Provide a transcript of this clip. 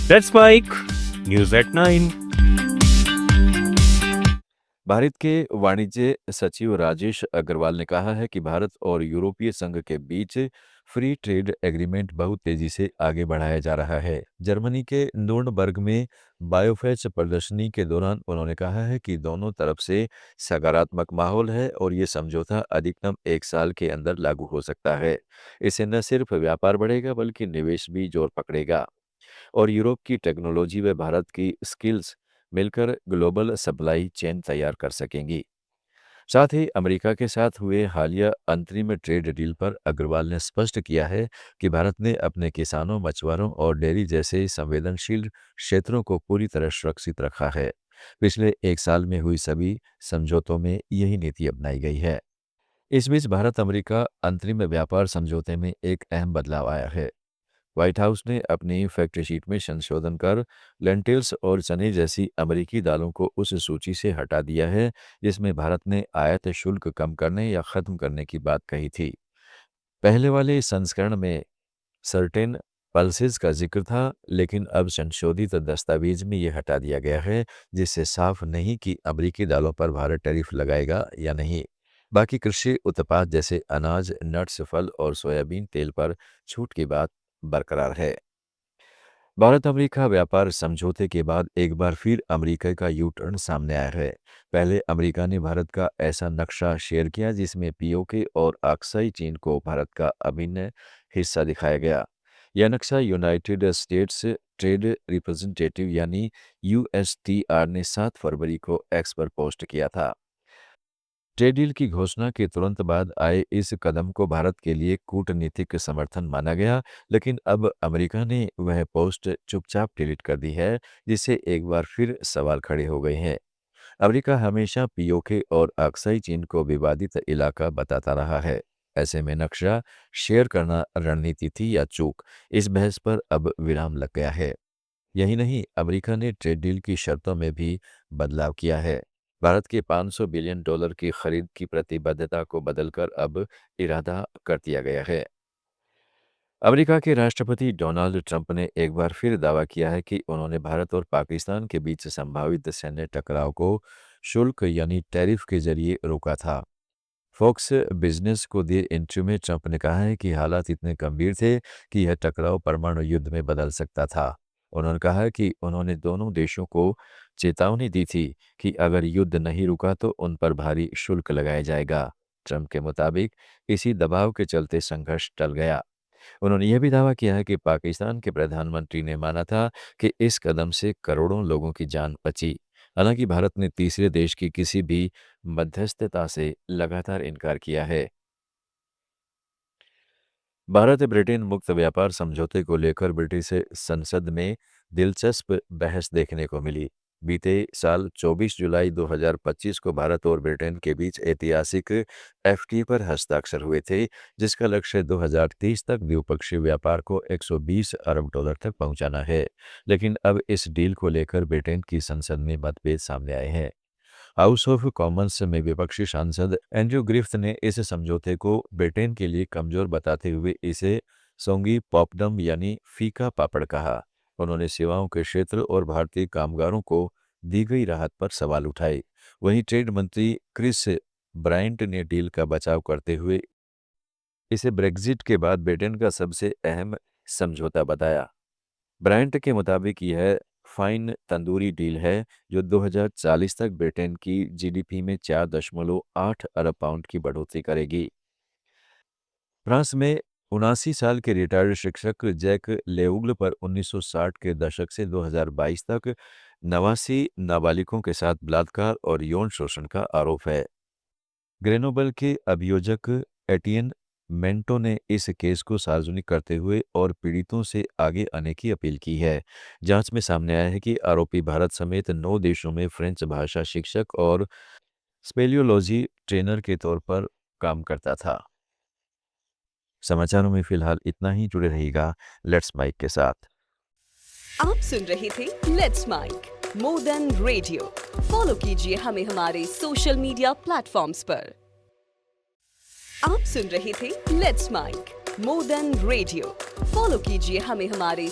That's Mike. News at 9. Bharat के वाणिज्य सचिव राजेश अग्रवाल ने कहा है कि भारत और यूरोपीय संघ के बीच फ्री ट्रेड एग्रीमेंट बहुत तेजी से आगे बढ़ाया जा रहा है। जर्मनी के नूर्नबर्ग में बायोफेच प्रदर्शनी के दौरान उन्होंने कहा है कि दोनों तरफ से सकारात्मक माहौल है और ये समझौता अधिकतम 1 साल के अंदर लागू हो सकता है। इससे न सिर्फ व्यापार बढ़ेगा बल्कि निवेश भी जोर पकड़ेगा और यूरोप की टेक्नोलॉजी व भारत की स्किल्स मिलकर ग्लोबल सप्लाई चेन तैयार कर सकेंगी। साथ ही अमेरिका के साथ हुए हालिया अंतरिम ट्रेड डील पर अग्रवाल ने स्पष्ट किया है कि भारत ने अपने किसानों, मछुआरों और डेयरी जैसे संवेदनशील क्षेत्रों को पूरी तरह सुरक्षित रखा है। पिछले 1 साल में हुई सभी समझौतों में यही नीति अपनाई गई है। इस बीच भारत अमेरिका अंतरिम व्यापार समझौते में एक अहम बदलाव आया है। व्हाइट हाउस ने अपनी फैक्ट शीट में संशोधन कर लेंटिल्स और चने जैसी अमेरिकी दालों को उस सूची से हटा दिया है जिसमें भारत ने आयात शुल्क कम करने या खत्म करने की बात कही थी। पहले वाले संस्करण में सर्टेन पल्सेस का जिक्र था, लेकिन अब संशोधित दस्तावेज में यह हटा दिया गया है, जिससे साफ नहीं कि अमेरिकी दालों पर भारत टैरिफ लगाएगा या नहीं। बाकी कृषि उत्पाद जैसे अनाज, नट्स, फल और सोयाबीन तेल पर छूट की बात बरकरार है। भारत अमेरिका व्यापार समझौते के बाद एक बार फिर अमेरिका का यू टर्न सामने आया है। पहले अमेरिका ने भारत का ऐसा नक्शा शेयर किया जिसमें पीओके और अक्साई चीन को भारत का अभिन्न हिस्सा दिखाया गया। यह नक्शा यूनाइटेड स्टेट्स ट्रेड रिप्रेजेंटेटिव यानी यूएसटीआर ने 7 फरवरी को एक्स पर पोस्ट किया था। ट्रेड डील की घोषणा के तुरंत बाद आए इस कदम को भारत के लिए कूटनीतिक समर्थन माना गया, लेकिन अब अमेरिका ने वह पोस्ट चुपचाप डिलीट कर दी है, जिससे एक बार फिर सवाल खड़े हो गए हैं। अमेरिका हमेशा पीओके और अक्साई चीन को विवादित इलाका बताता रहा है। ऐसे में नक्शा शेयर करना रणनीति थी या चूक, इस बहस पर अब विराम लग गया है। यही नहीं, अमेरिका ने ट्रेड डील की शर्तों में भी बदलाव किया है। भारत के $500 बिलियन की खरीद की प्रतिबद्धता को बदलकर अब इरादा कर दिया गया है। अमेरिका के राष्ट्रपति डोनाल्ड ट्रंप ने एक बार फिर दावा किया है कि उन्होंने भारत और पाकिस्तान के बीच संभावित सैन्य टकराव को शुल्क यानी टैरिफ के जरिए रोका था। फॉक्स बिजनेस को दिए इंटरव्यू में ट्रंप ने कहा है कि हालात इतने गंभीर थे कि यह टकराव परमाणु युद्ध में बदल सकता था। उन्होंने कहा कि उन्होंने दोनों देशों को चेतावनी दी थी कि अगर युद्ध नहीं रुका तो उन पर भारी शुल्क लगाया जाएगा। ट्रंप के मुताबिक इसी दबाव के चलते संघर्ष टल गया। उन्होंने यह भी दावा किया है कि पाकिस्तान के प्रधानमंत्री ने माना था कि इस कदम से करोड़ों लोगों की जान बची। हालांकि भारत ने तीसरे देश की किसी भी मध्यस्थता से लगातार इनकार किया है। भारत ब्रिटेन मुक्त व्यापार समझौते को लेकर ब्रिटिश संसद में दिलचस्प बहस देखने को मिली। बीते साल 24 जुलाई 2025 को भारत और ब्रिटेन के बीच ऐतिहासिक एफटीए पर हस्ताक्षर हुए थे, जिसका लक्ष्य 2030 तक द्विपक्षीय व्यापार को 120 अरब डॉलर तक पहुंचाना है। लेकिन अब इस डील को लेकर ब्रिटेन की संसद में मतभेद सामने आए हैं। हाउस ऑफ कॉमन्स में विपक्षी सांसद एंड्रयू ग्रिफ्थ ने इस समझौते को ब्रिटेन के लिए कमजोर बताते हुए इसे सोंगी पॉपडम यानी फीका पापड़ कहा। उन्होंने सेवाओं के क्षेत्र और भारतीय कामगारों को दी गई राहत पर सवाल उठाए। वहीं ट्रेड मंत्री क्रिस ब्रायंट ने डील का बचाव करते हुए इसे ब्रेग्जिट के बाद ब्रिटेन का सबसे अहम समझौता बताया। ब्रायंट के मुताबिक यह फाइन तंदूरी डील है जो 2040 तक ब्रिटेन की जीडीपी में 4.8 अरब पाउंड की बढ़ोतरी करेगी। फ्रांस में 79 साल के रिटायर्ड शिक्षक जैक लेउग्ल पर 1960 के दशक से 2022 तक 89 नाबालिगों के साथ बलात्कार और यौन शोषण का आरोप है। ग्रेनोबल के अभियोजक एटियन मेंटो ने इस केस को सार्वजनिक करते हुए और पीड़ितों से आगे आने की अपील की है। जांच में सामने आया है कि आरोपी भारत समेत 9 देशों में फ्रेंच भाषा शिक्षक और स्पेलियोलॉजी ट्रेनर के तौर पर काम करता था। समाचारों में फिलहाल इतना ही। जुड़े रहिएगा लेट्स माइक के साथ। आप सुन रहे थे let's mic more than radio. Follow कीजिए हमें हमारे सोशल मीडिया प्लेटफॉर्म्स पर। आप सुन रहे थे let's mic more than radio. Follow कीजिए हमें हमारे